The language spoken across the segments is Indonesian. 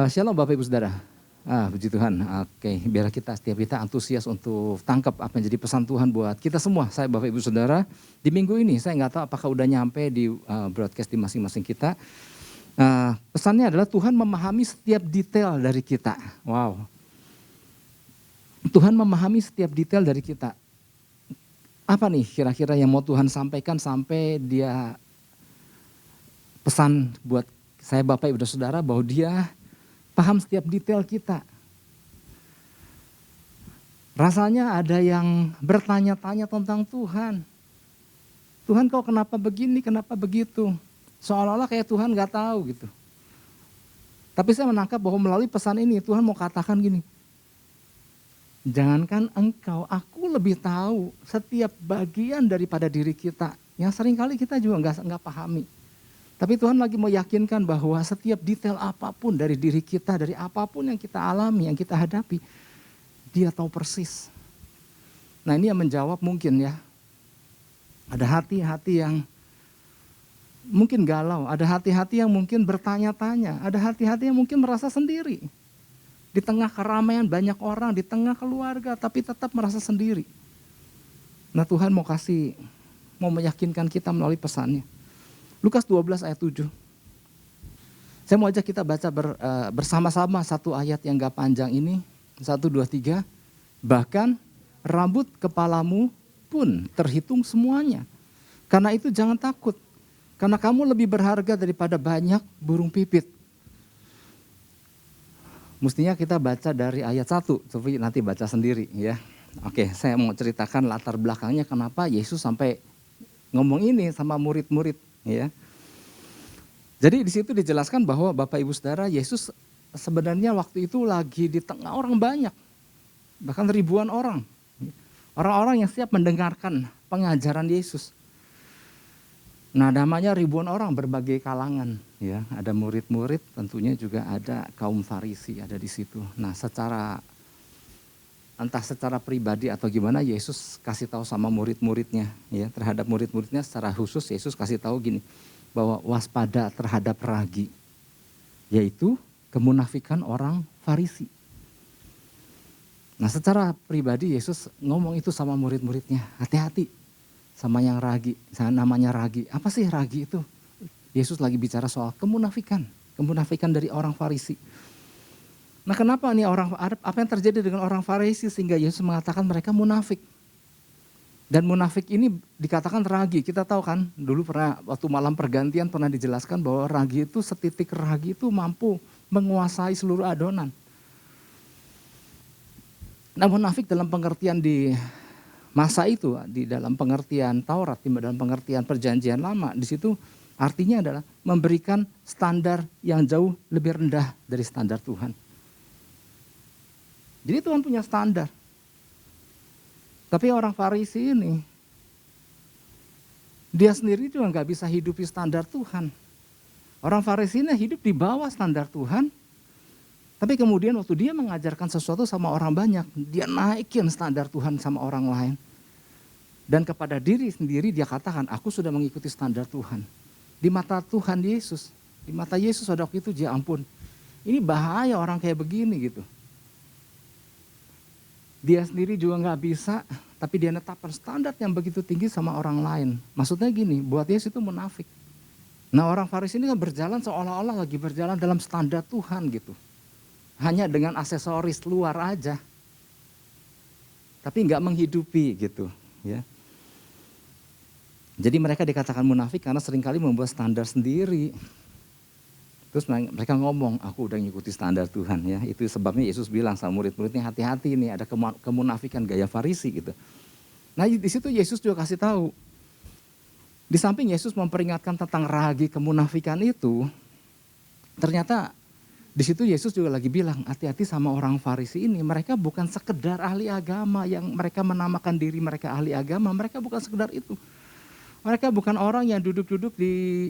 Shalom Bapak Ibu Saudara. Puji Tuhan. Oke, biar setiap kita antusias untuk tangkap apa yang jadi pesan Tuhan buat kita semua. Saya Bapak Ibu Saudara, di minggu ini saya nggak tahu apakah udah nyampe di broadcast di masing-masing kita. Pesannya adalah Tuhan memahami setiap detail dari kita. Wow. Tuhan memahami setiap detail dari kita. Apa nih kira-kira yang mau Tuhan sampaikan sampai dia pesan buat saya Bapak Ibu Saudara bahwa dia paham setiap detail kita. Rasanya ada yang bertanya-tanya tentang Tuhan. Tuhan kau kenapa begini, kenapa begitu? Seolah-olah kayak Tuhan gak tahu gitu. Tapi saya menangkap bahwa melalui pesan ini Tuhan mau katakan gini. Jangankan engkau, aku lebih tahu setiap bagian daripada diri kita. Yang seringkali kita juga gak pahami. Tapi Tuhan lagi mau yakinkan bahwa setiap detail apapun dari diri kita, dari apapun yang kita alami, yang kita hadapi, dia tahu persis. Nah ini yang menjawab mungkin ya, ada hati-hati yang mungkin galau, ada hati-hati yang mungkin bertanya-tanya, ada hati-hati yang mungkin merasa sendiri. Di tengah keramaian banyak orang, di tengah keluarga, tapi tetap merasa sendiri. Nah Tuhan mau meyakinkan kita melalui pesannya. Lukas 12 ayat 7. Saya mau ajak kita baca bersama-sama satu ayat yang gak panjang ini. 1, 2, 3. Bahkan rambut kepalamu pun terhitung semuanya. Karena itu jangan takut. Karena kamu lebih berharga daripada banyak burung pipit. Mestinya kita baca dari ayat 1. Tapi nanti baca sendiri ya. Oke, saya mau ceritakan latar belakangnya kenapa Yesus sampai ngomong ini sama murid-murid. Ya. Jadi di situ dijelaskan bahwa Bapak Ibu Saudara, Yesus sebenarnya waktu itu lagi di tengah orang banyak, bahkan ribuan orang. Orang-orang yang siap mendengarkan pengajaran Yesus. Nah namanya ribuan orang berbagai kalangan. Ya. Ada murid-murid, tentunya juga ada kaum Farisi ada di situ. Nah entah secara pribadi atau gimana Yesus kasih tahu sama murid-muridnya ya, terhadap murid-muridnya secara khusus Yesus kasih tahu gini bahwa waspada terhadap ragi, yaitu kemunafikan orang Farisi. Nah secara pribadi Yesus ngomong itu sama murid-muridnya, hati-hati sama yang ragi, namanya ragi. Apa sih ragi itu? Yesus lagi bicara soal kemunafikan dari orang Farisi. Nah kenapa nih apa yang terjadi dengan orang Farisi sehingga Yesus mengatakan mereka munafik. Dan munafik ini dikatakan ragi. Kita tahu kan dulu pernah waktu malam pergantian pernah dijelaskan bahwa ragi itu setitik ragi itu mampu menguasai seluruh adonan. Nah munafik dalam pengertian di masa itu, di dalam pengertian Taurat, di dalam pengertian perjanjian lama, di situ artinya adalah memberikan standar yang jauh lebih rendah dari standar Tuhan. Jadi Tuhan punya standar. Tapi orang Farisi ini, dia sendiri juga gak bisa hidupi standar Tuhan. Orang Farisi ini hidup di bawah standar Tuhan. Tapi kemudian waktu dia mengajarkan sesuatu sama orang banyak, dia naikin standar Tuhan sama orang lain. Dan kepada diri sendiri dia katakan, aku sudah mengikuti standar Tuhan. Di mata Tuhan Yesus, di mata Yesus pada waktu itu, ya ampun, ini bahaya orang kayak begini gitu. Dia sendiri juga gak bisa, tapi dia netapkan standar yang begitu tinggi sama orang lain. Maksudnya gini, buat Yesus itu munafik. Nah orang Farisi ini kan berjalan seolah-olah lagi berjalan dalam standar Tuhan gitu. Hanya dengan aksesoris luar aja. Tapi gak menghidupi gitu. Ya. Jadi mereka dikatakan munafik karena seringkali membuat standar sendiri. Terus mereka ngomong, aku udah ngikuti standar Tuhan ya. Itu sebabnya Yesus bilang sama murid-muridnya, hati-hati nih ada kemunafikan gaya Farisi gitu. Nah di situ Yesus juga kasih tahu. Di samping Yesus memperingatkan tentang ragi kemunafikan itu, ternyata di situ Yesus juga lagi bilang, hati-hati sama orang Farisi ini. Mereka bukan sekedar ahli agama yang mereka menamakan diri mereka ahli agama. Mereka bukan sekedar itu. Mereka bukan orang yang duduk-duduk di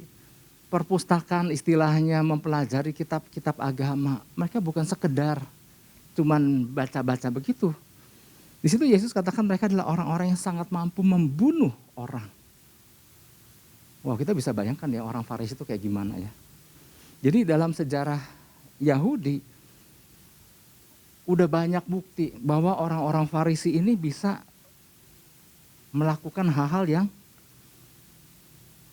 perpustakaan istilahnya mempelajari kitab-kitab agama. Mereka bukan sekedar cuman baca-baca begitu. Di situ Yesus katakan mereka adalah orang-orang yang sangat mampu membunuh orang. Wah kita bisa bayangkan ya orang Farisi itu kayak gimana ya. Jadi dalam sejarah Yahudi, udah banyak bukti bahwa orang-orang Farisi ini bisa melakukan hal-hal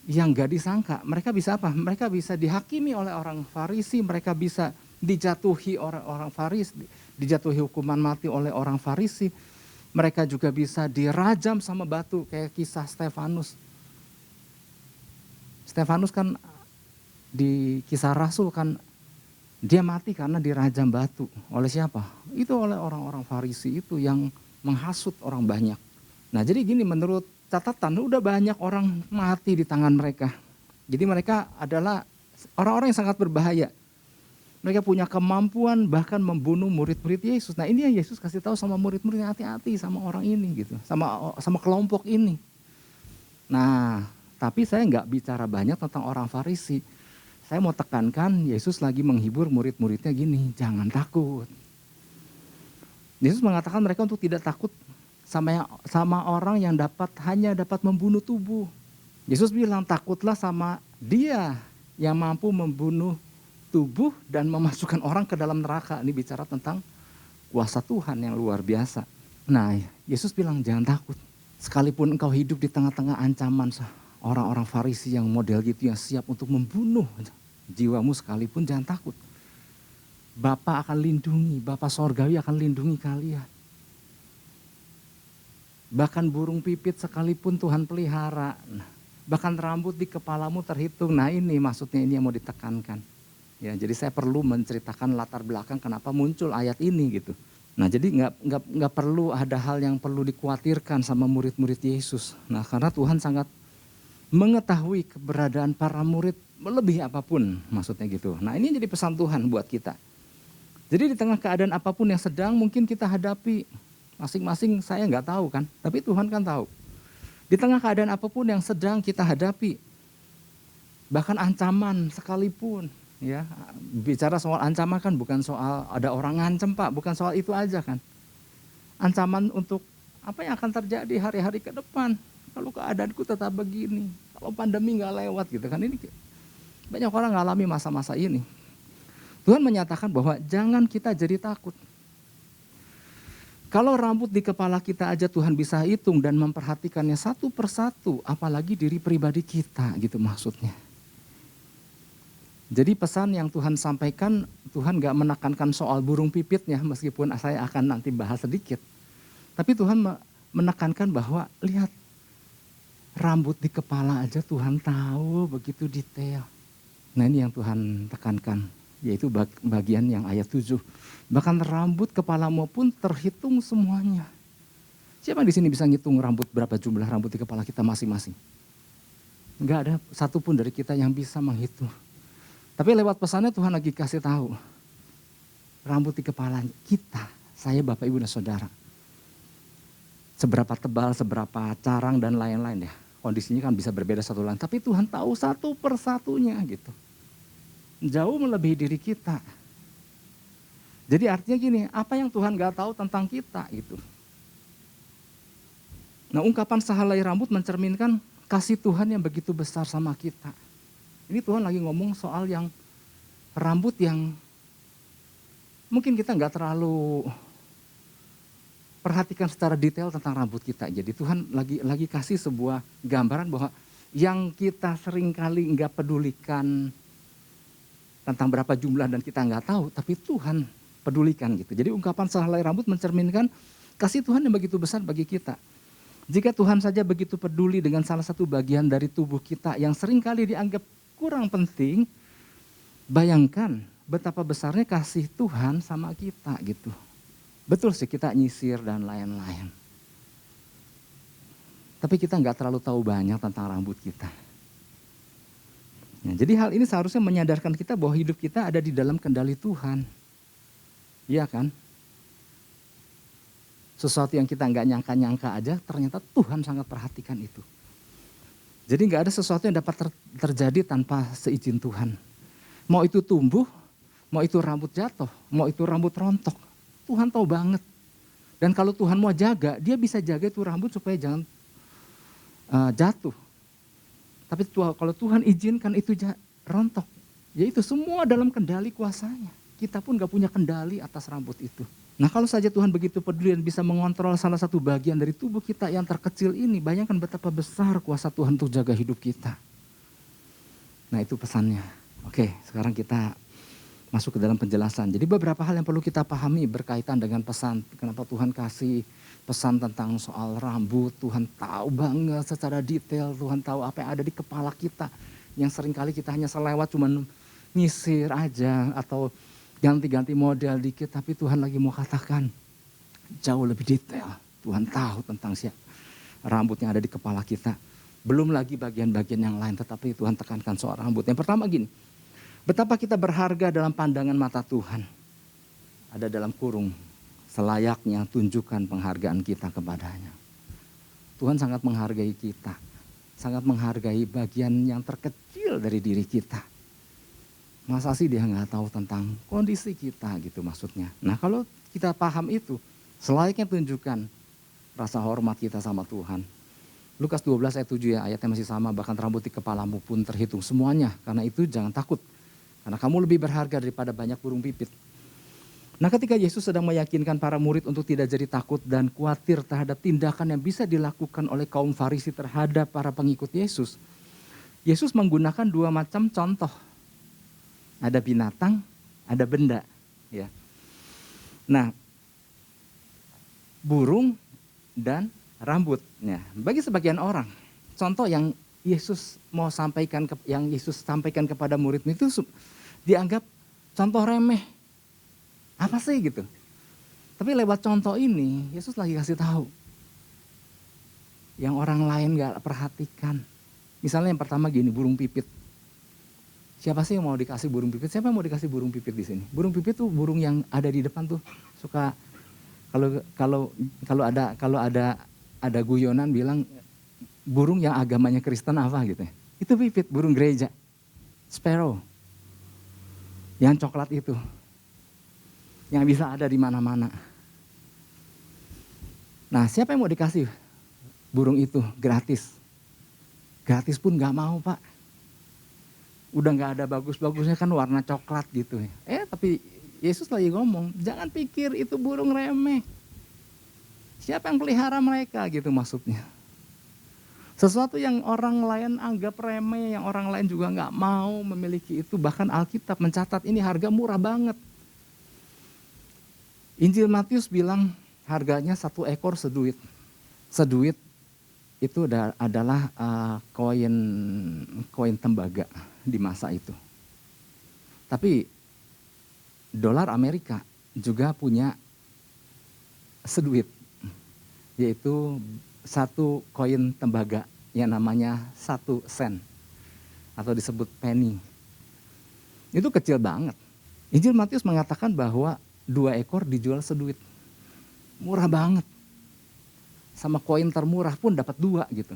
yang gak disangka. Mereka bisa apa? Mereka bisa dihakimi oleh orang Farisi, mereka bisa dijatuhi orang Farisi, dijatuhi hukuman mati oleh orang Farisi. Mereka juga bisa dirajam sama batu kayak kisah Stefanus. Stefanus kan di Kisah Rasul kan dia mati karena dirajam batu. Oleh siapa? Itu oleh orang-orang Farisi itu yang menghasut orang banyak. Nah jadi gini, menurut catatan udah banyak orang mati di tangan mereka. Jadi mereka adalah orang-orang yang sangat berbahaya. Mereka punya kemampuan bahkan membunuh murid-murid Yesus. Nah ini yang Yesus kasih tahu sama murid-muridnya, hati-hati sama orang ini gitu, sama kelompok ini. Nah tapi saya nggak bicara banyak tentang orang Farisi. Saya mau tekankan, Yesus lagi menghibur murid-muridnya gini, jangan takut. Yesus mengatakan mereka untuk tidak takut sama orang yang hanya dapat membunuh tubuh. Yesus bilang takutlah sama Dia yang mampu membunuh tubuh dan memasukkan orang ke dalam neraka. Ini bicara tentang kuasa Tuhan yang luar biasa. Nah, Yesus bilang jangan takut. Sekalipun engkau hidup di tengah-tengah ancaman orang-orang Farisi yang model gitu yang siap untuk membunuh jiwamu sekalipun, jangan takut. Bapa akan lindungi, Bapa sorgawi akan lindungi kalian. Bahkan burung pipit sekalipun Tuhan pelihara. Bahkan rambut di kepalamu terhitung. Nah ini maksudnya, ini yang mau ditekankan. Ya, jadi saya perlu menceritakan latar belakang kenapa muncul ayat ini gitu. Nah jadi nggak perlu ada hal yang perlu dikhawatirkan sama murid-murid Yesus. Nah karena Tuhan sangat mengetahui keberadaan para murid melebihi apapun, maksudnya gitu. Nah ini jadi pesan Tuhan buat kita. Jadi di tengah keadaan apapun yang sedang mungkin kita hadapi, masing-masing saya nggak tahu kan, tapi Tuhan kan tahu. Di tengah keadaan apapun yang sedang kita hadapi, bahkan ancaman sekalipun, ya bicara soal ancaman kan bukan soal ada orang ngancem Pak, bukan soal itu aja kan. Ancaman untuk apa yang akan terjadi hari-hari ke depan, kalau keadaanku tetap begini, kalau pandemi nggak lewat gitu kan, ini banyak orang ngalami masa-masa ini. Tuhan menyatakan bahwa jangan kita jadi takut. Kalau rambut di kepala kita aja Tuhan bisa hitung dan memperhatikannya satu persatu, apalagi diri pribadi kita gitu maksudnya. Jadi pesan yang Tuhan sampaikan, Tuhan gak menekankan soal burung pipitnya meskipun saya akan nanti bahas sedikit. Tapi Tuhan menekankan bahwa lihat, rambut di kepala aja Tuhan tahu begitu detail. Nah ini yang Tuhan tekankan, yaitu bagian yang ayat 7. Bahkan rambut kepalamu pun terhitung semuanya. Siapa di sini bisa ngitung berapa jumlah rambut di kepala kita masing-masing? Enggak ada satupun dari kita yang bisa menghitung. Tapi lewat pesannya Tuhan lagi kasih tahu. Rambut di kepala kita, saya Bapak Ibu dan Saudara. Seberapa tebal, seberapa carang dan lain-lain ya. Kondisinya kan bisa berbeda satu lain. Tapi Tuhan tahu satu persatunya gitu. Jauh melebihi diri kita. Jadi artinya gini, apa yang Tuhan gak tahu tentang kita gitu. Nah ungkapan sehelai rambut mencerminkan kasih Tuhan yang begitu besar sama kita. Ini Tuhan lagi ngomong soal yang rambut yang mungkin kita gak terlalu perhatikan secara detail tentang rambut kita. Jadi Tuhan lagi kasih sebuah gambaran bahwa yang kita seringkali gak pedulikan tentang berapa jumlah dan kita nggak tahu, tapi Tuhan pedulikan gitu. Jadi ungkapan sehelai rambut mencerminkan kasih Tuhan yang begitu besar bagi kita. Jika Tuhan saja begitu peduli dengan salah satu bagian dari tubuh kita yang seringkali dianggap kurang penting, bayangkan betapa besarnya kasih Tuhan sama kita gitu. Betul sih kita nyisir dan lain-lain. Tapi kita nggak terlalu tahu banyak tentang rambut kita. Nah, jadi hal ini seharusnya menyadarkan kita bahwa hidup kita ada di dalam kendali Tuhan. Iya kan? Sesuatu yang kita nggak nyangka-nyangka aja ternyata Tuhan sangat perhatikan itu. Jadi nggak ada sesuatu yang dapat terjadi tanpa seizin Tuhan. Mau itu tumbuh, mau itu rambut jatuh, mau itu rambut rontok. Tuhan tahu banget. Dan kalau Tuhan mau jaga, dia bisa jaga itu rambut supaya jangan jatuh. Tapi kalau Tuhan izinkan itu rontok, ya itu semua dalam kendali kuasanya. kita pun gak punya kendali atas rambut itu. Nah kalau saja Tuhan begitu peduli dan bisa mengontrol salah satu bagian dari tubuh kita yang terkecil ini, bayangkan betapa besar kuasa Tuhan untuk jaga hidup kita. Nah itu pesannya. Oke, sekarang kita masuk ke dalam penjelasan. Jadi beberapa hal yang perlu kita pahami berkaitan dengan pesan. Kenapa Tuhan kasih pesan tentang soal rambut. Tuhan tahu banget secara detail. Tuhan tahu apa yang ada di kepala kita. Yang seringkali kita hanya selewat cuman nyisir aja atau ganti-ganti model dikit. Tapi Tuhan lagi mau katakan jauh lebih detail. Tuhan tahu tentang rambut yang ada di kepala kita. Belum lagi bagian-bagian yang lain, tetapi Tuhan tekankan soal rambut. Yang pertama gini, betapa kita berharga dalam pandangan mata Tuhan. Ada dalam kurung, selayaknya tunjukkan penghargaan kita kepadanya. Tuhan sangat menghargai kita, sangat menghargai bagian yang terkecil dari diri kita. Masa sih dia nggak tahu tentang kondisi kita gitu maksudnya. Nah kalau kita paham itu, selayaknya tunjukkan rasa hormat kita sama Tuhan. Lukas 12 ayat 7 ya, ayatnya masih sama, bahkan rambut di kepalamu pun terhitung semuanya. Karena itu jangan takut, karena kamu lebih berharga daripada banyak burung pipit. Nah ketika Yesus sedang meyakinkan para murid untuk tidak jadi takut dan khawatir terhadap tindakan yang bisa dilakukan oleh kaum Farisi terhadap para pengikut Yesus. Yesus menggunakan dua macam contoh. Ada binatang, ada benda. Ya. Nah, burung dan rambut. Nah, bagi sebagian orang, contoh yang Yesus mau sampaikan, yang Yesus sampaikan kepada murid itu dianggap contoh remeh. Apa sih gitu? Tapi lewat contoh ini, Yesus lagi kasih tahu. Yang orang lain gak perhatikan. Misalnya yang pertama gini, burung pipit. Siapa sih yang mau dikasih burung pipit? Siapa yang mau dikasih burung pipit di sini? Burung pipit tuh burung yang ada di depan tuh. Suka kalau ada guyonan bilang burung yang agamanya Kristen apa gitu ya. Itu pipit, burung gereja. Sparrow. Yang coklat itu. Yang bisa ada di mana-mana. Nah, siapa yang mau dikasih burung itu gratis? Gratis pun gak mau, Pak. Udah gak ada bagus-bagusnya kan warna coklat gitu ya. Tapi Yesus lagi ngomong, jangan pikir itu burung remeh. Siapa yang pelihara mereka gitu maksudnya. Sesuatu yang orang lain anggap remeh, yang orang lain juga gak mau memiliki itu. Bahkan Alkitab mencatat ini harga murah banget. Injil Matius bilang harganya 1 ekor seduit. Seduit itu adalah koin tembaga di masa itu. Tapi dolar Amerika juga punya seduit, yaitu 1 koin tembaga yang namanya 1 sen atau disebut penny. Itu kecil banget. Injil Matius mengatakan bahwa 2 ekor dijual seduit. Murah banget. Sama koin termurah pun dapat 2 gitu.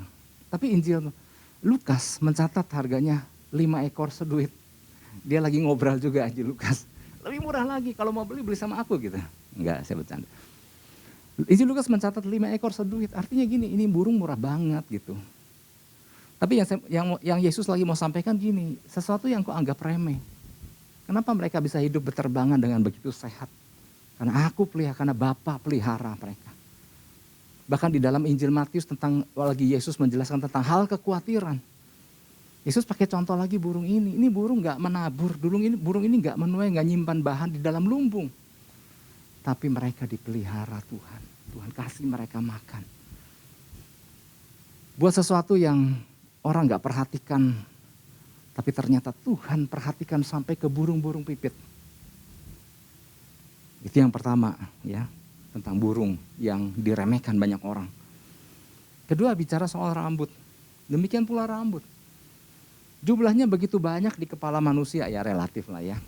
Tapi Injil Lukas mencatat harganya 5 ekor seduit. Dia lagi ngobrol juga Injil Lukas. Lebih murah lagi, kalau mau beli sama aku gitu. Enggak, saya bercanda. Injil Lukas mencatat 5 ekor seduit. Artinya gini, ini burung murah banget gitu. Tapi yang Yesus lagi mau sampaikan gini, sesuatu yang kau anggap remeh. Kenapa mereka bisa hidup berterbangan dengan begitu sehat? Karena aku pelihara, karena Bapa pelihara mereka. Bahkan di dalam Injil Matius tentang lagi Yesus menjelaskan tentang hal kekhawatiran. Yesus pakai contoh lagi burung ini. Ini burung gak menabur, burung ini gak menuai, gak nyimpan bahan di dalam lumbung. Tapi mereka dipelihara Tuhan. Tuhan kasih mereka makan. Buat sesuatu yang orang gak perhatikan, tapi ternyata Tuhan perhatikan sampai ke burung-burung pipit. Itu yang pertama ya, tentang burung yang diremehkan banyak orang. Kedua bicara soal rambut. Demikian pula rambut. Jumlahnya begitu banyak di kepala manusia, ya relatif lah ya.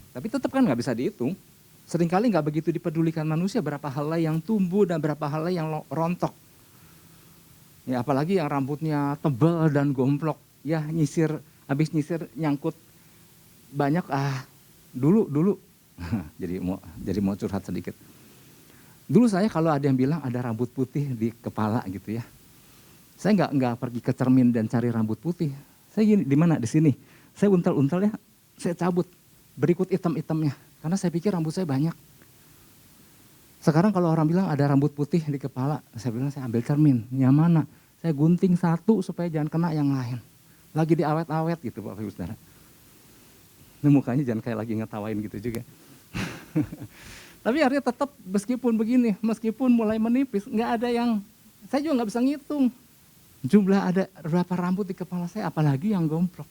Tapi tetap kan gak bisa dihitung. Seringkali gak begitu dipedulikan manusia berapa helai yang tumbuh dan berapa helai yang rontok. Ya apalagi yang rambutnya tebal dan gomplok. Ya habis nyisir nyangkut banyak dulu. jadi mau curhat sedikit. Dulu saya kalau ada yang bilang ada rambut putih di kepala gitu ya. Saya nggak pergi ke cermin dan cari rambut putih. Saya gini, di mana? Di sini. Saya untel-untel ya, saya cabut. Berikut hitam-hitamnya. Karena saya pikir rambut saya banyak. Sekarang kalau orang bilang ada rambut putih di kepala, saya bilang saya ambil cermin. Yang mana? Saya gunting satu supaya jangan kena yang lain. Lagi diawet-awet gitu Bapak Ibu Saudara. Ini mukanya jangan kayak lagi ngetawain gitu juga. Tapi artinya tetap meskipun begini, meskipun mulai menipis, nggak ada yang, saya juga nggak bisa ngitung. Jumlah ada berapa rambut di kepala saya, apalagi yang gombrong.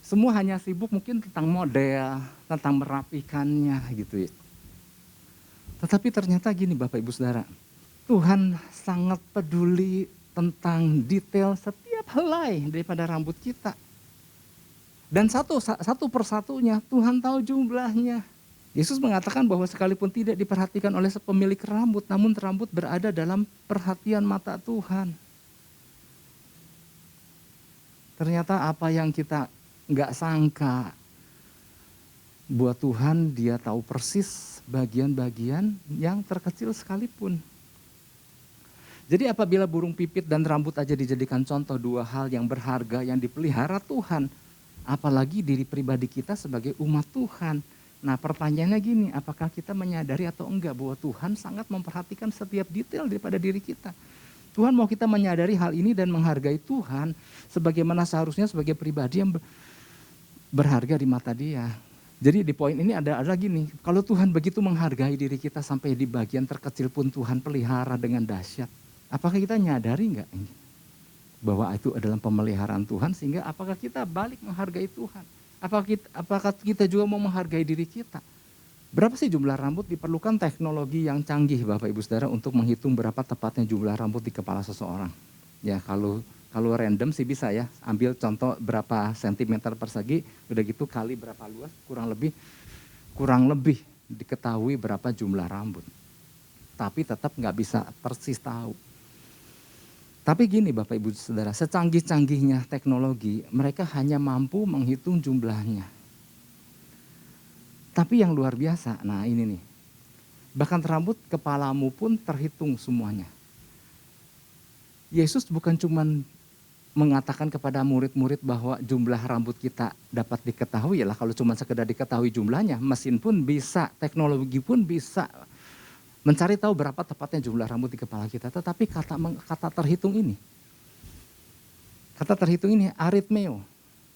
Semua hanya sibuk mungkin tentang model, tentang merapikannya gitu ya. Tetapi ternyata gini Bapak Ibu Saudara, Tuhan sangat peduli tentang detail setiap helai daripada rambut kita. Dan satu persatunya Tuhan tahu jumlahnya. Yesus mengatakan bahwa sekalipun tidak diperhatikan oleh pemilik rambut, namun rambut berada dalam perhatian mata Tuhan. Ternyata apa yang kita nggak sangka, buat Tuhan dia tahu persis bagian-bagian yang terkecil sekalipun. Jadi apabila burung pipit dan rambut aja dijadikan contoh dua hal yang berharga yang dipelihara Tuhan, apalagi diri pribadi kita sebagai umat Tuhan. Nah pertanyaannya gini, apakah kita menyadari atau enggak bahwa Tuhan sangat memperhatikan setiap detail daripada diri kita. Tuhan mau kita menyadari hal ini dan menghargai Tuhan sebagaimana seharusnya sebagai pribadi yang berharga di mata dia. Jadi di poin ini ada gini, kalau Tuhan begitu menghargai diri kita sampai di bagian terkecil pun Tuhan pelihara dengan dahsyat. Apakah kita nyadari enggak ini? Bahwa itu adalah pemeliharaan Tuhan sehingga apakah kita balik menghargai Tuhan? Apakah kita juga mau menghargai diri kita? Berapa sih jumlah rambut? Diperlukan teknologi yang canggih Bapak Ibu Saudara untuk menghitung berapa tepatnya jumlah rambut di kepala seseorang. Ya kalau random sih bisa ya, ambil contoh berapa sentimeter persegi, udah gitu kali berapa luas, kurang lebih diketahui berapa jumlah rambut. Tapi tetap nggak bisa persis tahu. Tapi gini Bapak Ibu Saudara, secanggih-canggihnya teknologi, mereka hanya mampu menghitung jumlahnya. Tapi yang luar biasa, nah ini nih, bahkan rambut kepalamu pun terhitung semuanya. Yesus bukan cuma mengatakan kepada murid-murid bahwa jumlah rambut kita dapat diketahui, ya lah kalau cuma sekedar diketahui jumlahnya, mesin pun bisa, teknologi pun bisa mencari tahu berapa tepatnya jumlah rambut di kepala kita. Tetapi kata terhitung ini aritmeo.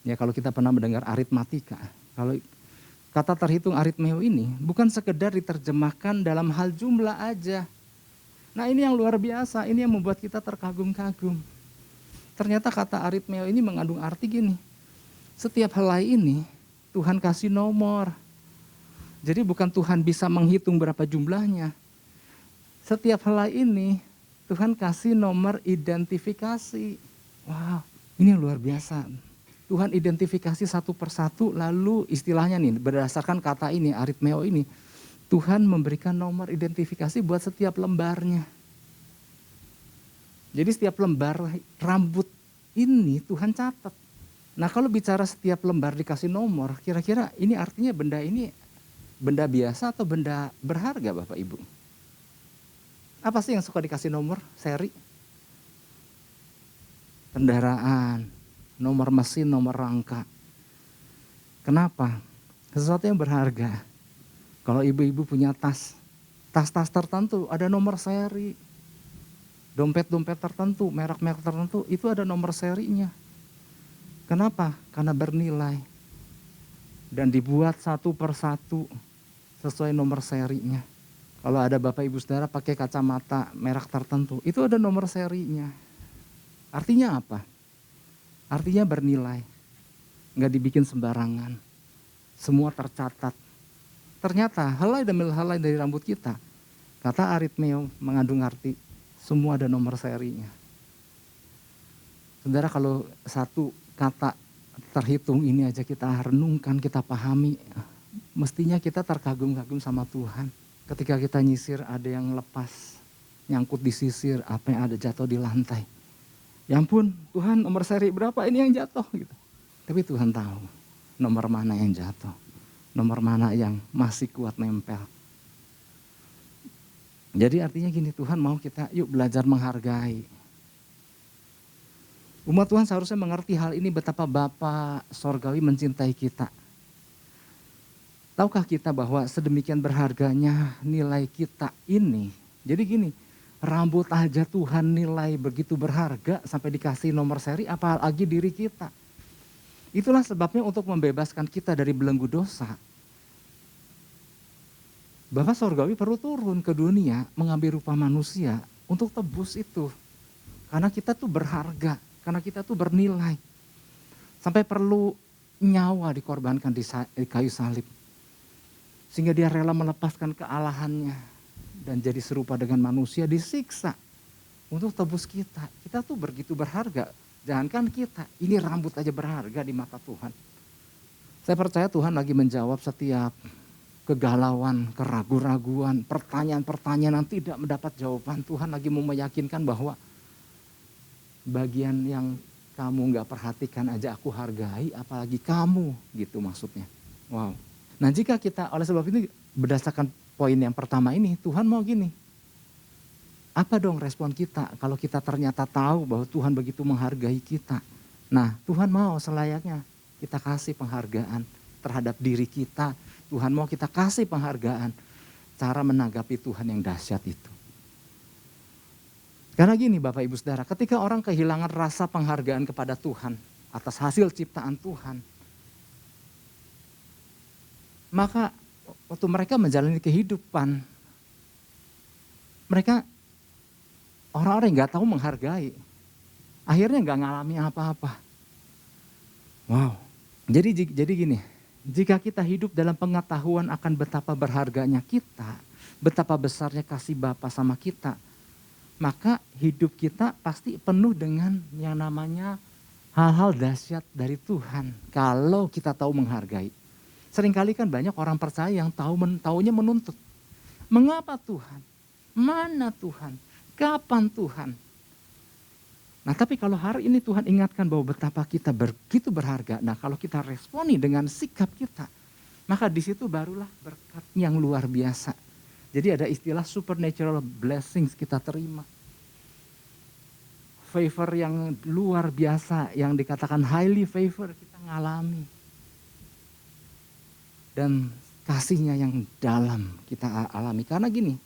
Ya kalau kita pernah mendengar aritmatika, kalau kata terhitung aritmeo ini bukan sekedar diterjemahkan dalam hal jumlah aja. Nah ini yang luar biasa, ini yang membuat kita terkagum-kagum. Ternyata kata aritmeo ini mengandung arti gini, setiap helai ini Tuhan kasih nomor. Jadi bukan Tuhan bisa menghitung berapa jumlahnya. Setiap helai ini Tuhan kasih nomor identifikasi. Wow, ini luar biasa. Tuhan identifikasi satu persatu, lalu istilahnya nih berdasarkan kata ini, aritmeo ini, Tuhan memberikan nomor identifikasi buat setiap lembarnya. Jadi setiap lembar rambut ini Tuhan catat. Nah kalau bicara setiap lembar dikasih nomor, kira-kira ini artinya benda ini benda biasa atau benda berharga Bapak Ibu? Apa sih yang suka dikasih nomor, seri? Kendaraan, nomor mesin, nomor rangka. Kenapa? Sesuatu yang berharga. Kalau ibu-ibu punya tas tertentu ada nomor seri. Dompet-dompet tertentu, merek-merek tertentu itu ada nomor serinya. Kenapa? Karena bernilai. Dan dibuat satu persatu sesuai nomor serinya. Kalau ada Bapak Ibu Saudara pakai kacamata merek tertentu, itu ada nomor serinya. Artinya apa? Artinya bernilai. Nggak dibikin sembarangan. Semua tercatat. Ternyata helai demi helai dari rambut kita, kata aritmeo mengandung arti, semua ada nomor serinya. Saudara kalau satu kata terhitung ini aja kita renungkan, kita pahami, mestinya kita terkagum-kagum sama Tuhan. Ketika kita nyisir ada yang lepas, nyangkut di sisir, apa yang ada jatuh di lantai. Ya ampun, Tuhan nomor seri berapa ini yang jatuh gitu. Tapi Tuhan tahu nomor mana yang jatuh, nomor mana yang masih kuat nempel. Jadi artinya gini, Tuhan mau kita yuk belajar menghargai. Umat Tuhan seharusnya mengerti hal ini betapa Bapa Sorgawi mencintai kita. Tahukah kita bahwa sedemikian berharganya nilai kita ini? Jadi gini, rambut aja Tuhan nilai begitu berharga sampai dikasih nomor seri, apalagi diri kita. Itulah sebabnya untuk membebaskan kita dari belenggu dosa, Bapa Sorgawi perlu turun ke dunia mengambil rupa manusia untuk tebus itu. Karena kita tuh berharga, karena kita tuh bernilai. Sampai perlu nyawa dikorbankan di kayu salib. Sehingga dia rela melepaskan kealahannya dan jadi serupa dengan manusia, disiksa untuk tebus kita. Kita tuh begitu berharga. Jangankan kita, ini rambut aja berharga di mata Tuhan. Saya percaya Tuhan lagi menjawab setiap kegalauan, keraguan-raguan, pertanyaan-pertanyaan yang tidak mendapat jawaban. Tuhan lagi mau meyakinkan bahwa bagian yang kamu gak perhatikan aja aku hargai, apalagi kamu, gitu maksudnya. Wow. Nah jika kita, oleh sebab itu berdasarkan poin yang pertama ini, Tuhan mau gini. Apa dong respon kita kalau kita ternyata tahu bahwa Tuhan begitu menghargai kita. Nah Tuhan mau selayaknya kita kasih penghargaan terhadap diri kita. Tuhan mau kita kasih penghargaan cara menanggapi Tuhan yang dahsyat itu. Karena gini Bapak Ibu Saudara, ketika orang kehilangan rasa penghargaan kepada Tuhan atas hasil ciptaan Tuhan, maka waktu mereka menjalani kehidupan, mereka orang-orang yang gak tahu menghargai, akhirnya gak ngalami apa-apa. Wow, jadi gini, jika kita hidup dalam pengetahuan akan betapa berharganya kita, betapa besarnya kasih Bapa sama kita, maka hidup kita pasti penuh dengan yang namanya hal-hal dahsyat dari Tuhan. Kalau kita tahu menghargai. Seringkali kan banyak orang percaya yang taunya menuntut. Mengapa Tuhan? Mana Tuhan? Kapan Tuhan? Nah tapi kalau hari ini Tuhan ingatkan bahwa betapa kita begitu berharga. Nah kalau kita responi dengan sikap kita, maka di situ barulah berkat yang luar biasa. Jadi ada istilah supernatural blessings kita terima. Favor yang luar biasa, yang dikatakan highly favor kita ngalami. Dan kasihnya yang dalam kita alami. Karena gini,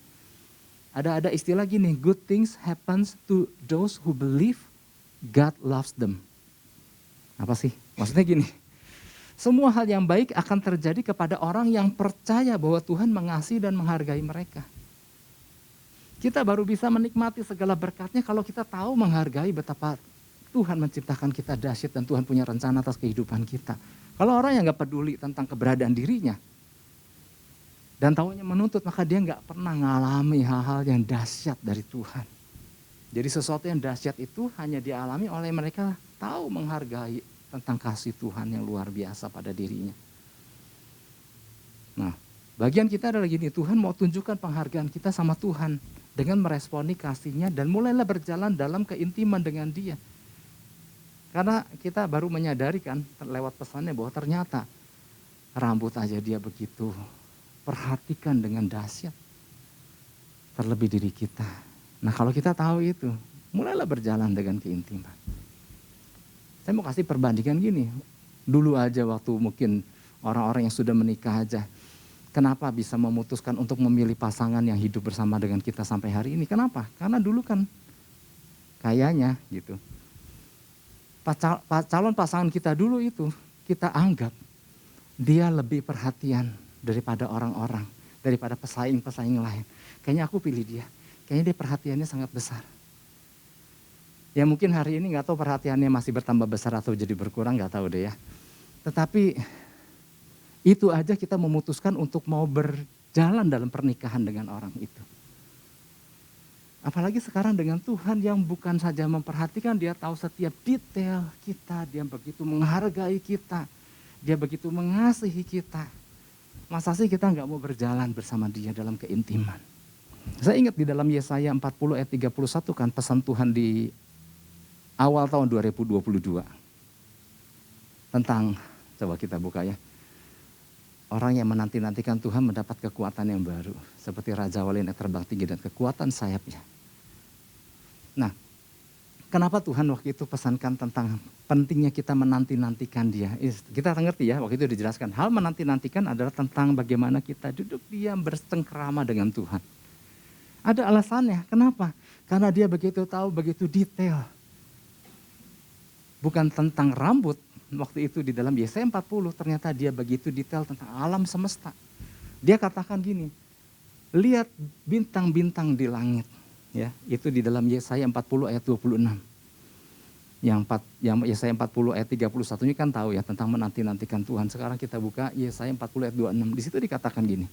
ada istilah gini, good things happens to those who believe God loves them. Apa sih? Maksudnya gini, semua hal yang baik akan terjadi kepada orang yang percaya bahwa Tuhan mengasihi dan menghargai mereka. Kita baru bisa menikmati segala berkatnya kalau kita tahu menghargai betapa Tuhan menciptakan kita dahsyat dan Tuhan punya rencana atas kehidupan kita. Kalau orang yang gak peduli tentang keberadaan dirinya dan taunya menuntut, maka dia gak pernah mengalami hal-hal yang dahsyat dari Tuhan. Jadi sesuatu yang dahsyat itu hanya dialami oleh mereka tahu menghargai tentang kasih Tuhan yang luar biasa pada dirinya. Nah, bagian kita adalah gini, Tuhan mau tunjukkan penghargaan kita sama Tuhan dengan meresponi kasihnya dan mulailah berjalan dalam keintiman dengan dia. Karena kita baru menyadari kan lewat pesannya bahwa ternyata rambut aja dia begitu perhatikan dengan dahsyat. Terlebih diri kita. Nah kalau kita tahu itu, mulailah berjalan dengan keintiman. Saya mau kasih perbandingan gini, dulu aja waktu mungkin orang-orang yang sudah menikah aja, kenapa bisa memutuskan untuk memilih pasangan yang hidup bersama dengan kita sampai hari ini? Kenapa? Karena dulu kan kayaknya gitu. Calon pasangan kita dulu itu kita anggap dia lebih perhatian daripada orang-orang, daripada pesaing-pesaing lain. Kayaknya aku pilih dia, kayaknya dia perhatiannya sangat besar. Ya mungkin hari ini gak tahu perhatiannya masih bertambah besar atau jadi berkurang, gak tahu deh ya. Tetapi itu aja kita memutuskan untuk mau berjalan dalam pernikahan dengan orang itu. Apalagi sekarang dengan Tuhan yang bukan saja memperhatikan, dia tahu setiap detail kita, dia begitu menghargai kita, dia begitu mengasihi kita. Masa sih kita gak mau berjalan bersama dia dalam keintiman? Saya ingat di dalam Yesaya 40 ayat 31 kan pesan Tuhan di awal tahun 2022. Tentang, coba kita buka ya. Orang yang menanti-nantikan Tuhan mendapat kekuatan yang baru. Seperti Raja Wali yang terbang tinggi dan kekuatan sayapnya. Nah, Kenapa Tuhan waktu itu pesankan tentang pentingnya kita menanti-nantikan dia. Kita ngerti ya, waktu itu dijelaskan. Hal menanti-nantikan adalah tentang bagaimana kita duduk diam bercengkerama dengan Tuhan. Ada alasannya, kenapa? Karena dia begitu tahu, begitu detail. Bukan tentang rambut, waktu itu di dalam Yesaya 40 ternyata dia begitu detail tentang alam semesta. Dia katakan gini, lihat bintang-bintang di langit. Ya, itu di dalam Yesaya 40 ayat 26. Yang Yesaya 40 ayat 31 ini kan tahu ya tentang menanti-nantikan Tuhan. Sekarang kita buka Yesaya 40 ayat 26. Di situ dikatakan gini.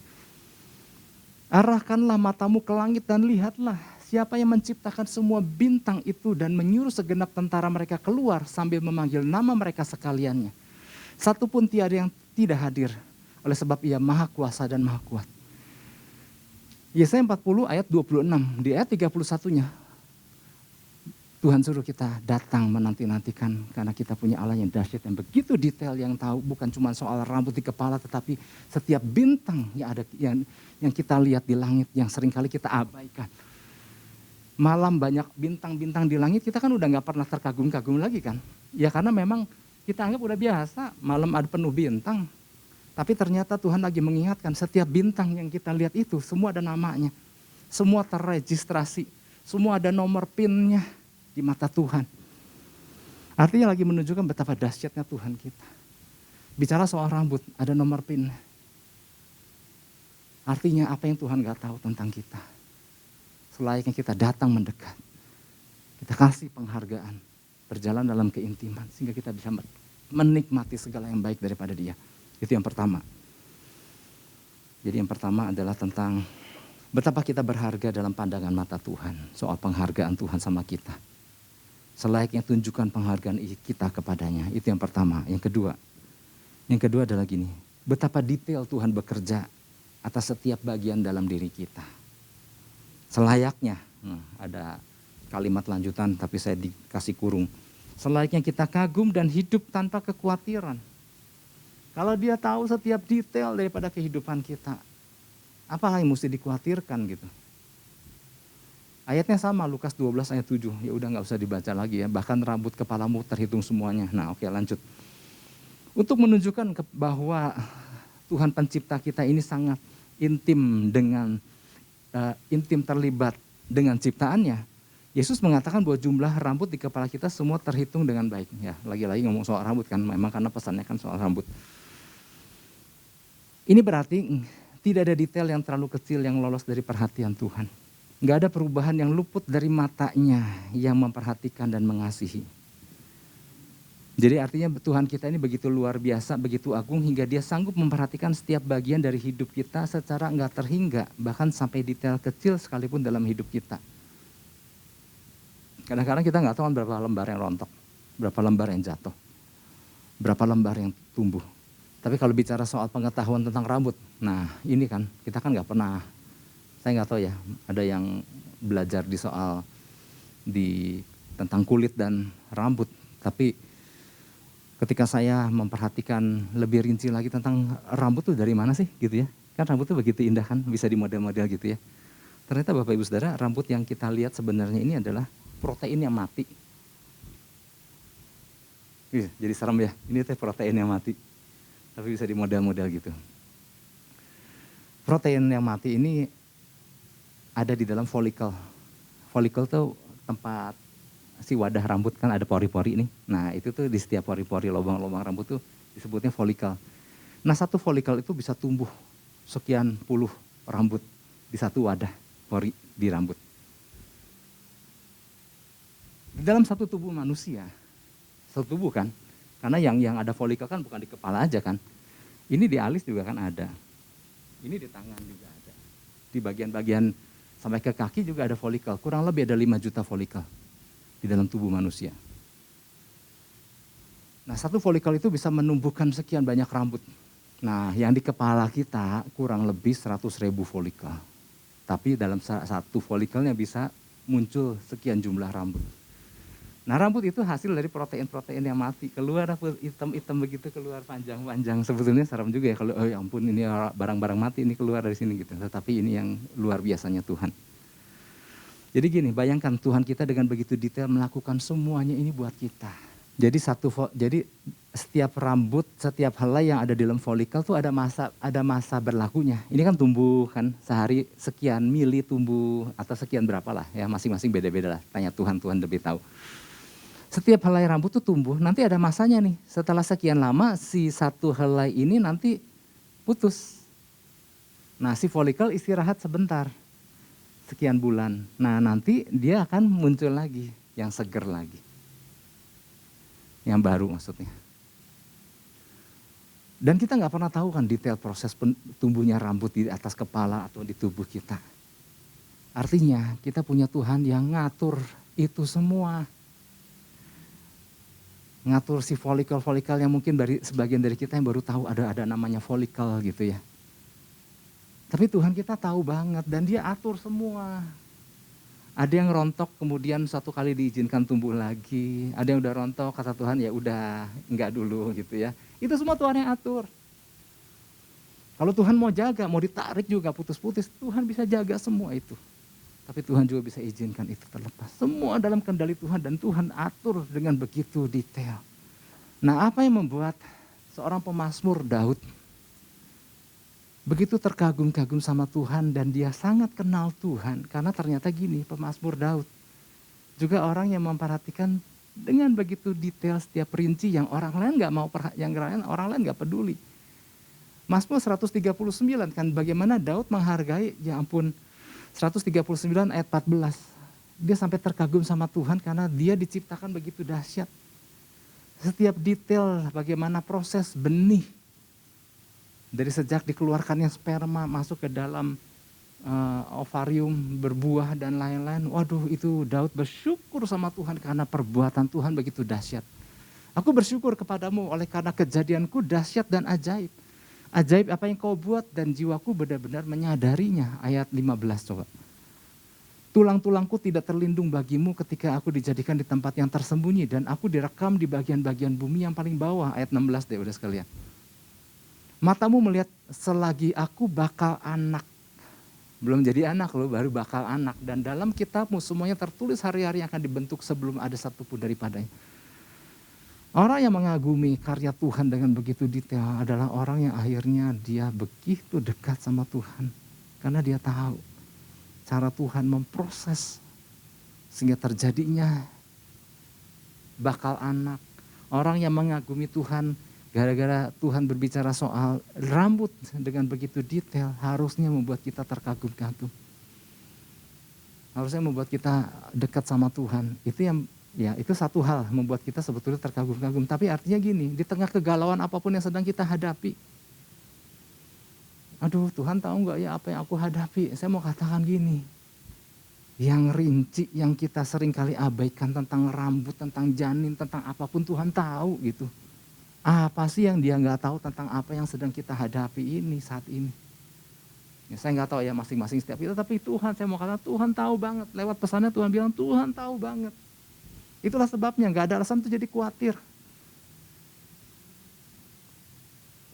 Arahkanlah matamu ke langit dan lihatlah siapa yang menciptakan semua bintang itu dan menyuruh segenap tentara mereka keluar sambil memanggil nama mereka sekaliannya. Satu pun tiada yang tidak hadir oleh sebab ia maha kuasa dan maha kuat. Yesaya 40 ayat 26, di ayat 31-nya Tuhan suruh kita datang menanti-nantikan karena kita punya Allah yang dahsyat yang begitu detail, yang tahu bukan cuma soal rambut di kepala tetapi setiap bintang yang ada yang kita lihat di langit yang seringkali kita abaikan. Malam banyak bintang-bintang di langit, kita kan udah gak pernah terkagum-kagum lagi kan. Ya karena memang kita anggap udah biasa, malam ada penuh bintang. Tapi ternyata Tuhan lagi mengingatkan setiap bintang yang kita lihat itu semua ada namanya. Semua terregistrasi, semua ada nomor PIN-nya di mata Tuhan. Artinya lagi menunjukkan betapa dahsyatnya Tuhan kita. Bicara soal rambut, ada nomor PIN. Artinya apa yang Tuhan gak tahu tentang kita. Selayaknya kita datang mendekat. Kita kasih penghargaan, berjalan dalam keintiman sehingga kita bisa menikmati segala yang baik daripada Dia. Itu yang pertama. Jadi yang pertama adalah tentang betapa kita berharga dalam pandangan mata Tuhan. Soal penghargaan Tuhan sama kita. Selayaknya tunjukkan penghargaan kita kepadanya. Itu yang pertama. Yang kedua adalah gini. Betapa detail Tuhan bekerja atas setiap bagian dalam diri kita. Selayaknya, ada kalimat lanjutan tapi saya dikasih kurung. Selayaknya kita kagum dan hidup tanpa kekhawatiran. Kalau Dia tahu setiap detail daripada kehidupan kita, apa yang mesti dikhawatirkan gitu. Ayatnya sama, Lukas 12 ayat 7, ya udah gak usah dibaca lagi ya, bahkan rambut kepalamu terhitung semuanya. Nah oke, lanjut. Untuk menunjukkan bahwa Tuhan pencipta kita ini sangat intim terlibat dengan ciptaannya, Yesus mengatakan bahwa jumlah rambut di kepala kita semua terhitung dengan baik. Ya, lagi-lagi ngomong soal rambut kan, memang karena pesannya kan soal rambut. Ini berarti tidak ada detail yang terlalu kecil yang lolos dari perhatian Tuhan. Nggak ada perubahan yang luput dari matanya yang memperhatikan dan mengasihi. Jadi artinya Tuhan kita ini begitu luar biasa, begitu agung hingga Dia sanggup memperhatikan setiap bagian dari hidup kita secara nggak terhingga. Bahkan sampai detail kecil sekalipun dalam hidup kita. Kadang-kadang kita nggak tahu berapa lembar yang rontok, berapa lembar yang jatuh, berapa lembar yang tumbuh. Tapi kalau bicara soal pengetahuan tentang rambut, nah ini kan kita kan nggak pernah, saya nggak tahu ya, ada yang belajar tentang kulit dan rambut. Tapi ketika saya memperhatikan lebih rinci lagi tentang rambut tuh dari mana sih gitu ya, kan rambut tuh begitu indah kan, bisa di model-model gitu ya. Ternyata Bapak Ibu Saudara, rambut yang kita lihat sebenarnya ini adalah protein yang mati. Jadi serem ya, ini teh protein yang mati. Tapi bisa di model-model gitu. Protein yang mati ini ada di dalam folikel. Folikel tuh tempat si wadah rambut kan ada pori-pori nih. Nah itu tuh di setiap pori-pori lubang-lubang rambut tuh disebutnya folikel. Nah satu folikel itu bisa tumbuh sekian puluh rambut di satu wadah pori di rambut. Di dalam satu tubuh manusia, satu tubuh kan, karena yang ada folikel kan bukan di kepala aja kan, ini di alis juga kan ada, ini di tangan juga ada, di bagian-bagian sampai ke kaki juga ada folikel, kurang lebih ada 5 juta folikel di dalam tubuh manusia. Nah satu folikel itu bisa menumbuhkan sekian banyak rambut. Nah yang di kepala kita kurang lebih 100.000 folikel, tapi dalam satu folikelnya bisa muncul sekian jumlah rambut. Nah rambut itu hasil dari protein-protein yang mati, keluar hitam-hitam begitu, keluar panjang-panjang. Sebetulnya serem juga ya kalau oh ya ampun ini barang-barang mati ini keluar dari sini gitu. Tetapi ini yang luar biasanya Tuhan. Jadi gini, bayangkan Tuhan kita dengan begitu detail melakukan semuanya ini buat kita. Jadi setiap rambut, setiap helai yang ada di dalam folikel tuh ada masa berlakunya. Ini kan tumbuh kan sehari sekian mili tumbuh atau sekian berapa lah ya, masing-masing beda-beda lah. Tanya Tuhan, Tuhan lebih tahu. Setiap helai rambut tuh tumbuh, nanti ada masanya nih. Setelah sekian lama si satu helai ini nanti putus. Nah si folikel istirahat sebentar, sekian bulan. Nah nanti dia akan muncul lagi, yang seger lagi. Yang baru maksudnya. Dan kita nggak pernah tahu kan detail proses tumbuhnya rambut di atas kepala atau di tubuh kita. Artinya kita punya Tuhan yang ngatur itu semua. Ngatur si folikel-folikel yang mungkin sebagian dari kita yang baru tahu ada namanya folikel gitu ya. Tapi Tuhan kita tahu banget dan dia atur semua. Ada yang rontok kemudian satu kali diizinkan tumbuh lagi. Ada yang udah rontok kata Tuhan ya udah enggak dulu gitu ya. Itu semua Tuhan yang atur. Kalau Tuhan mau jaga, mau ditarik juga putus-putus, Tuhan bisa jaga semua itu. Tapi Tuhan juga bisa izinkan itu terlepas. Semua dalam kendali Tuhan dan Tuhan atur dengan begitu detail. Nah apa yang membuat seorang pemazmur Daud begitu terkagum-kagum sama Tuhan dan dia sangat kenal Tuhan. Karena ternyata gini, pemazmur Daud juga orang yang memperhatikan dengan begitu detail setiap rinci yang orang lain nggak mau, orang lain nggak peduli. Mazmur 139 kan bagaimana Daud menghargai, ya ampun, 139 ayat 14. Dia sampai terkagum sama Tuhan karena dia diciptakan begitu dahsyat. Setiap detail bagaimana proses benih dari sejak dikeluarkannya sperma masuk ke dalam ovarium berbuah dan lain-lain. Waduh itu Daud bersyukur sama Tuhan karena perbuatan Tuhan begitu dahsyat. Aku bersyukur kepadamu oleh karena kejadianku dahsyat dan ajaib. Ajaib apa yang kau buat dan jiwaku benar-benar menyadarinya. Ayat 15 coba. Tulang-tulangku tidak terlindung bagimu ketika aku dijadikan di tempat yang tersembunyi dan aku direkam di bagian-bagian bumi yang paling bawah. Ayat 16 deh udah sekalian. Matamu melihat selagi aku bakal anak. Belum jadi anak loh, baru bakal anak. Dan dalam kitabmu semuanya tertulis hari-hari yang akan dibentuk sebelum ada satupun daripadanya. Orang yang mengagumi karya Tuhan dengan begitu detail adalah orang yang akhirnya dia begitu dekat sama Tuhan. Karena dia tahu cara Tuhan memproses sehingga terjadinya bakal anak. Orang yang mengagumi Tuhan gara-gara Tuhan berbicara soal rambut dengan begitu detail, harusnya membuat kita terkagum-kagum. Harusnya membuat kita dekat sama Tuhan. Itu yang ya itu satu hal membuat kita sebetulnya terkagum-kagum. Tapi artinya gini, di tengah kegalauan apapun yang sedang kita hadapi. Aduh Tuhan tahu nggak ya apa yang aku hadapi? Saya mau katakan gini, yang rinci yang kita sering kali abaikan tentang rambut, tentang janin, tentang apapun Tuhan tahu gitu. Apa sih yang dia nggak tahu tentang apa yang sedang kita hadapi ini saat ini? Ya, saya nggak tahu ya masing-masing setiap kita, tapi Tuhan saya mau katakan Tuhan tahu banget. Lewat pesannya Tuhan bilang Tuhan tahu banget. Itulah sebabnya nggak ada alasan untuk jadi khawatir.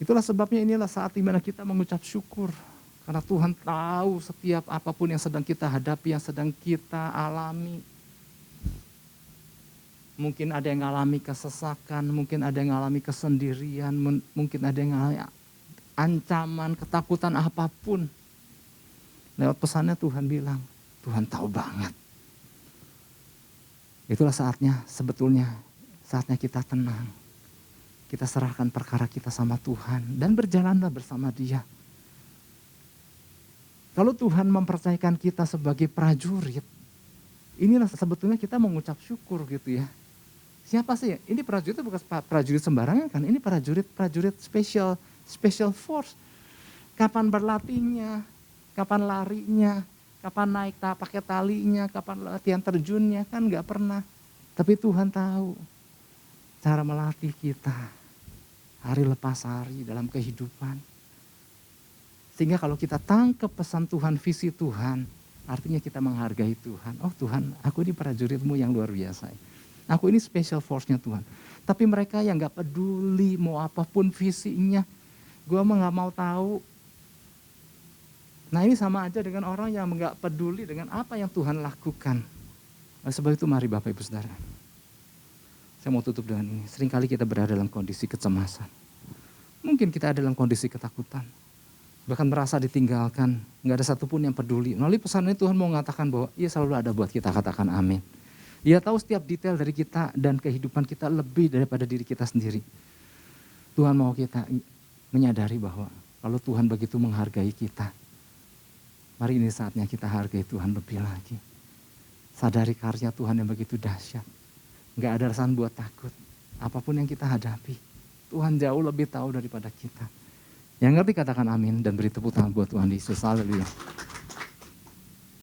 Itulah sebabnya inilah saat dimana kita mengucap syukur. Karena Tuhan tahu setiap apapun yang sedang kita hadapi, yang sedang kita alami. Mungkin ada yang mengalami kesesakan, mungkin ada yang mengalami kesendirian, mungkin ada yang mengalami ancaman, ketakutan apapun. Lewat pesannya Tuhan bilang, Tuhan tahu banget. Itulah saatnya, sebetulnya saatnya kita tenang. Kita serahkan perkara kita sama Tuhan dan berjalanlah bersama Dia. Kalau Tuhan mempercayakan kita sebagai prajurit, inilah sebetulnya kita mengucap syukur gitu ya. Siapa sih? Ini prajurit itu bukan prajurit sembarangan kan? Ini prajurit special force. Kapan berlatihnya, kapan larinya, kapan naik pakai talinya, kapan latihan terjunnya kan nggak pernah. Tapi Tuhan tahu cara melatih kita hari lepas hari dalam kehidupan. Sehingga kalau kita tangkap pesan Tuhan, visi Tuhan, artinya kita menghargai Tuhan. Oh Tuhan, aku ini prajuritmu yang luar biasa. Aku ini special force-nya Tuhan. Tapi mereka yang gak peduli mau apapun visinya. Gue mah gak mau tahu. Nah ini sama aja dengan orang yang nggak peduli dengan apa yang Tuhan lakukan. Oleh sebab itu mari Bapak Ibu Saudara. Saya mau tutup dengan ini. Seringkali kita berada dalam kondisi kecemasan. Mungkin kita ada dalam kondisi ketakutan. Bahkan merasa ditinggalkan. Nggak ada satupun yang peduli. Melalui pesan ini Tuhan mau mengatakan bahwa ia selalu ada buat kita, katakan amin. Ia tahu setiap detail dari kita dan kehidupan kita lebih daripada diri kita sendiri. Tuhan mau kita menyadari bahwa kalau Tuhan begitu menghargai kita, mari ini saatnya kita hargai Tuhan lebih lagi. Sadari karya Tuhan yang begitu dahsyat. Nggak ada alasan buat takut. Apapun yang kita hadapi, Tuhan jauh lebih tahu daripada kita. Yang ngerti katakan amin dan beri tepuk tangan buat Tuhan Yesus. Haleluya.